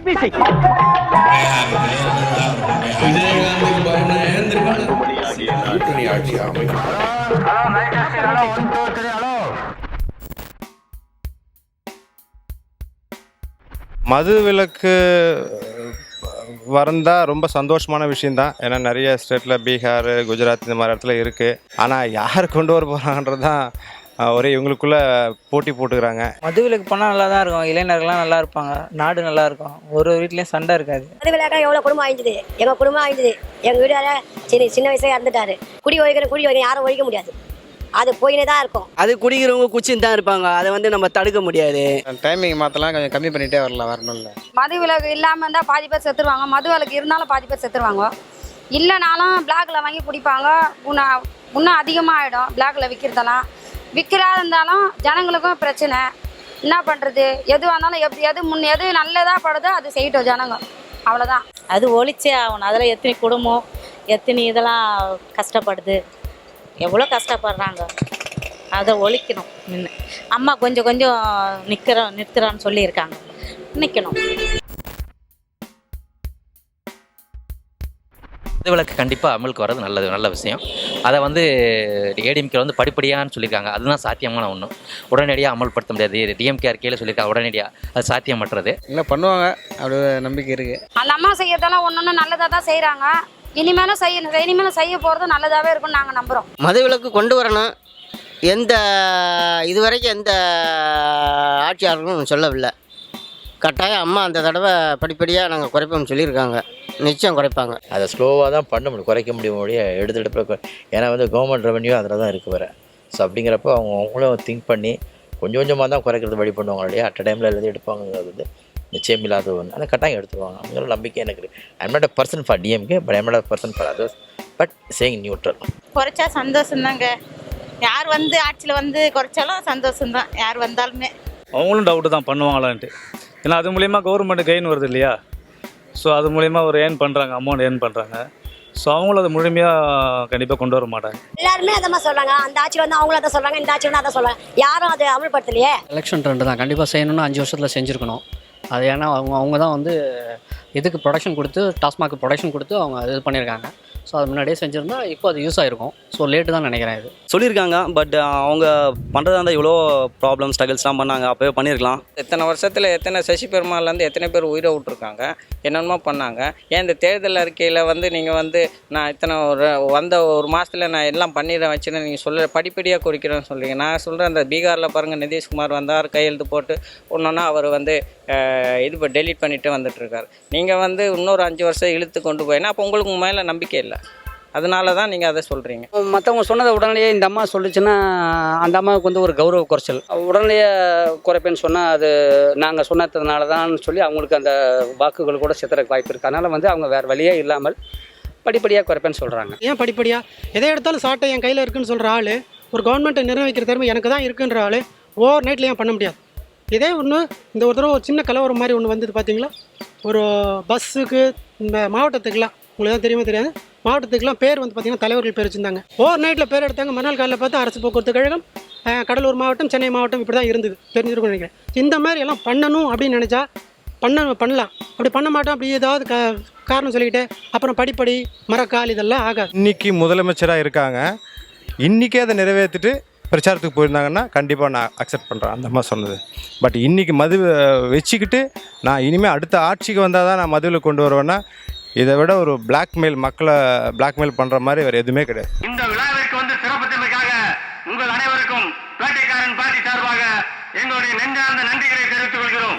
ABC. விஜயகாந்துக்கு பயணம் ஏந்திருக்காங்க. கூட்டணி ஆட்சி அமைக்கும். மது விலக்கு வந்தால் ரொம்ப சந்தோஷமான விஷயந்தான். ஏன்னா நிறைய ஸ்டேட்டில் பீகார், குஜராத் இந்த மாதிரி இடத்துல இருக்குது. ஆனால் யார் கொண்டு வர போகிறாங்கன்றது தான் ஒரே இவங்களுக்குள்ளே போட்டி போட்டுக்கிறாங்க. மது விலக்கு பண்ணால் நல்லா தான் இருக்கும். இளைஞர்கள்லாம் நல்லா இருப்பாங்க, நாடு நல்லா இருக்கும், ஒரு வீட்லேயும் சண்டை இருக்காது. மது விலக்கா எவ்வளோ குடும்பம் ஆயிடுது, எங்கள் குடும்பம் ஆயிடுது. எங்கள் வீடார சின்ன வயசுல இறந்துட்டாரு. குடி ஒழிக்க யாரும் ஒழிக்க முடியாது, அது போயினே தான் இருக்கும். அது குடிக்கிறவங்க குச்சின்னு தான் இருப்பாங்க, அதை நம்ம தடுக்க முடியாது. டைமிங் மாற்றலாம், கொஞ்சம் கம்மி பண்ணிகிட்டே வரணும். இல்லை மது விலக்கு இல்லாமல் இருந்தால் பாதி பேர் செத்துருவாங்க, மது விலக்கு இருந்தாலும் பாதி பேர் செத்துருவாங்க. இல்லைனாலும் பிளாக்ல வாங்கி குடிப்பாங்க, இன்னும் அதிகமாக ஆகிடும். பிளாக்ல விற்கிறதெல்லாம் விற்கிறா இருந்தாலும் ஜனங்களுக்கும் பிரச்சனை. என்ன பண்ணுறது, எதுவாக இருந்தாலும் எது நல்லதாக படுதோ அது செய்யட்டும் ஜனங்க, அவ்வளோதான். அது ஒழிச்சே ஆகணும். அதில் எத்தனை குடும்பம், எத்தனை இதெல்லாம் கஷ்டப்படுது, எவ்வளோ கஷ்டப்படுறாங்க. அதை ஒழிக்கணும். அம்மா கொஞ்சம் நிறுத்துறான்னு சொல்லியிருக்காங்க, நிற்கணும். மது விலக்கு கண்டிப்பாக அமலுக்கு வர்றது நல்ல விஷயம். அதை ஏடிஎம்கே படிப்படியான்னு சொல்லியிருக்காங்க. அதுதான் சாத்தியமான ஒன்று. உடனடியாக அமல்படுத்த முடியாது. டிஎம்கேஆர் கீழே சொல்லியிருக்காங்க, உடனடியாக அது சாத்தியமற்றது. இல்லை பண்ணுவாங்க, அப்படி நம்பிக்கை இருக்குது. அந்த அம்மா செய்யறதெல்லாம் ஒன்று நல்லதாக தான் செய்கிறாங்க. இனிமேலும் செய்ய போகிறது நல்லதாகவே இருக்கும்னு நாங்கள் நம்புகிறோம். மது விலக்கு கொண்டு வரணும். இதுவரைக்கும் எந்த ஆட்சியாளர்களும் சொல்லவில்லை. கட்டாயம் அம்மா அந்த தடவை படிப்படியாக நாங்கள் குறைப்போம்னு சொல்லியிருக்காங்க. நிச்சயம் குறைப்பாங்க. அதை ஸ்லோவாக தான் பண்ண முடியும், குறைக்க முடியும் முடிய எடுத்துகிட்டு. ஏன்னா கவர்மெண்ட் ரெவன்யூ அதில் தான் இருக்குது வர. ஸோ அப்படிங்கிறப்ப அவங்களும் திங்க் பண்ணி கொஞ்சம் கொஞ்சமாக தான் குறைக்கிறது வழி பண்ணுவாங்க இல்லையா. அட் டைமில் எல்லாத்தையும் எடுப்பாங்கிறது நிச்சயம் இல்லாத ஒன்று. ஆனால் கட்டாயம் எடுத்துருவாங்க. அவங்களோட நம்பிக்கை எனக்கு இருக்குது. I'm not a person for DMK, but I'm not a person for others, but saying neutral. குறைச்சா சந்தோஷம்தாங்க. யார் ஆட்சியில் குறைச்சாலும் சந்தோஷம்தான், யார் வந்தாலுமே. அவங்களும் டவுட்டு தான் பண்ணுவாங்களான்ட்டு. ஏன்னா அது மூலிமா கவர்மெண்ட் கெயின் வருது இல்லையா. ஸோ அது மூலிமா ஒரு ஏர்ன் பண்ணுறாங்க, அமௌண்ட் ஏர்ன் பண்ணுறாங்க. ஸோ அவங்களும் அதை முழுமையாக கண்டிப்பாக கொண்டு வர மாட்டாங்க. எல்லாருமே அதை மாதிரி சொல்கிறாங்க. அந்த ஆட்சியில் அவங்களும் அதை சொல்கிறாங்க, இந்த ஆட்சியில் அதை சொல்கிறாங்க. யாரும் அதை அமல்படுத்தலையே. எலெக்ஷன் ட்ரெண்டு தான் கண்டிப்பாக செய்யணும்னு 5 வருஷத்தில் செஞ்சுருக்கணும். அது ஏன்னா அவங்க தான் இதுக்கு ப்ரொடக்ஷன் கொடுத்து, டாஸ்மாக் ப்ரொடக்ஷன் கொடுத்து அவங்க இது பண்ணியிருக்காங்க. ஸோ அது முன்னாடியே செஞ்சுருந்தா இப்போ அது யூஸ் ஆகிருக்கும். ஸோ லேட்டு தான் நினைக்கிறேன். இது சொல்லியிருக்காங்க, பட் அவங்க பண்ணுறதா இருந்தால் இவ்வளோ ப்ராப்ளம் ஸ்ட்ரகிள்ஸ்லாம் பண்ணாங்க, அப்போவே பண்ணியிருக்கலாம். எத்தனை வருஷத்தில் எத்தனை சசி பெருமாள்லேருந்து எத்தனை பேர் உயிரை விட்டுருக்காங்க, என்னென்னமோ பண்ணாங்க. ஏன் இந்த தேர்தல் அறிக்கையில் நீங்கள் நான் இத்தனை ஒரு மாதத்தில் நான் எல்லாம் பண்ணிடுறேன் வச்சுன்னு நீங்கள் படிப்படியாக குறிக்கிறேன்னு சொல்கிறீங்க. நான் சொல்கிறேன், அந்த பீகாரில் பாருங்கள், நிதிஷ்குமார் வந்தார், கையெழுத்து போட்டு ஒன்றா அவர் இது டெலீட் பண்ணிட்டு வந்துட்டுருக்கார். நீங்கள் இன்னொரு 5 வருஷம் இழுத்து கொண்டு போயினா அப்போ உங்களுக்கு மேலே நம்பிக்கை இல்லை. அதனால தான் நீங்கள் அதை சொல்கிறீங்க. மற்றவங்க சொன்னதை உடனடியே இந்த அம்மா சொல்லிச்சுன்னா அந்த அம்மாவுக்கு ஒரு கௌரவ குறைச்சல். உடனடியே குறைப்பேன்னு சொன்னால் அது நாங்கள் சொன்னதுனால தான் சொல்லி அவங்களுக்கு அந்த வாக்குகள் கூட சித்தறக்கு வாய்ப்பு இருக்குது. அதனால் அவங்க வேறு வழியே இல்லாமல் படிப்படியாக குறைப்பேன்னு சொல்கிறாங்க. ஏன் படிப்படியாக எதை எடுத்தாலும் சாட்டை என் கையில் இருக்குதுன்னு சொல்கிற ஆள், ஒரு கவர்மெண்ட்டை நிர்வகிக்கிற திறமை எனக்கு தான் இருக்குன்ற ஆள் ஓவர் நைட்டில் ஏன் பண்ண முடியாது? இதே ஒன்று இந்த ஒரு தடவை ஒரு சின்ன கலவரம் மாதிரி ஒன்று வந்தது பார்த்தீங்களா? ஒரு பஸ்ஸுக்கு இந்த மாவட்டத்துக்கெலாம் உங்களுக்கு தான் தெரியுமா தெரியாது, மாவட்டத்துக்கெலாம் பேர் பார்த்தீங்கன்னா தலைவர்கள் பேர் வச்சுருந்தாங்க. ஓவர் நைட்டில் பேர் எடுத்தாங்க. மறுநாள் காலையில் பார்த்தா அரசு போக்குவரத்து கழகம், கடலூர் மாவட்டம், சென்னை மாவட்டம் இப்படி தான் இருந்தது. தெரிஞ்சிருக்கும்னு நினைக்கிறேன். இந்த மாதிரி எல்லாம் பண்ணணும் அப்படின்னு நினச்சா பண்ணலாம். அப்படி பண்ண மாட்டோம். அப்படி ஏதாவது காரணம் சொல்லிக்கிட்டு அப்புறம் படிப்படி மரக்கால் இதெல்லாம் ஆகாது. இன்றைக்கி முதலமைச்சராக இருக்காங்க, இன்றைக்கே அதை நிறைவேற்றிட்டு பிரச்சாரத்துக்கு போயிருந்தாங்கன்னா கண்டிப்பாக நான் அக்செப்ட் பண்ணுறேன் அந்த மாதிரி சொன்னது. பட் இன்றைக்கி மது வச்சுக்கிட்டு நான் இனிமேல் அடுத்த ஆட்சிக்கு வந்தால் தான் நான் மதுவில் கொண்டு வருவேன்னா, இதை விட ஒரு மக்களை பிளாக்மெயில் பண்ணுற மாதிரி வேறு எதுவுமே கிடையாது. இந்த விழாவிற்கு சிறப்புத்தமைக்காக உங்கள் அனைவருக்கும் பேட்டைக்காரன் பார்ட்டி சார்பாக எங்களுடைய நெஞ்சார்ந்த நன்றிகளை தெரிவித்துக் கொள்கிறோம்.